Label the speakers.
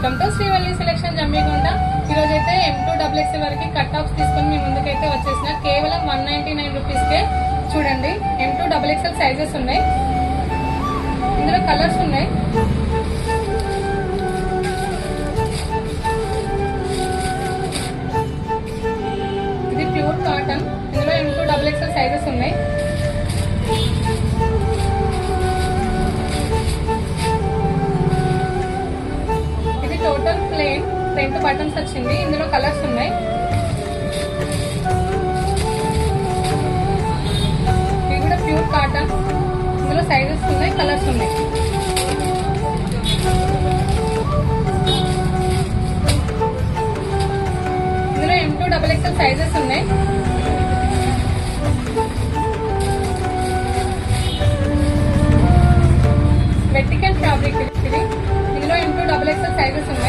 Speaker 1: Welcome to Srivalli selection Jammikunta. ఈ రోజు అయితే M2XXL వరకు కట్ టాప్స్ తీసుకొని మీ ముందుకైతే వచ్చేసిన కేవలం 199 రూపీస్ కే. చూడండి, M2XXL సైజెస్ ఉన్నాయి, ఇందులో కలర్స్ ఉన్నాయి. ఇది ప్యూర్ కాటన్, ఇందులో M2XXL సైజెస్ ఉన్నాయి. టోటల్ ప్లేన్ ఫ్రంట్ బటన్స్ వచ్చింది, ఇందులో కలర్స్ ఉన్నాయి. ఇది కూడా ప్యూర్ కాటన్, ఇందులో సైజెస్ ఉన్నాయి, కలర్స్ ఉన్నాయి. ఇందులో M2XXL సైజెస్ ఉన్నాయి. వెర్టికల్ ఫ్యాబ్రిక్ ఇది, ఇందులో M2XXL సైజెస్ ఉన్నాయి.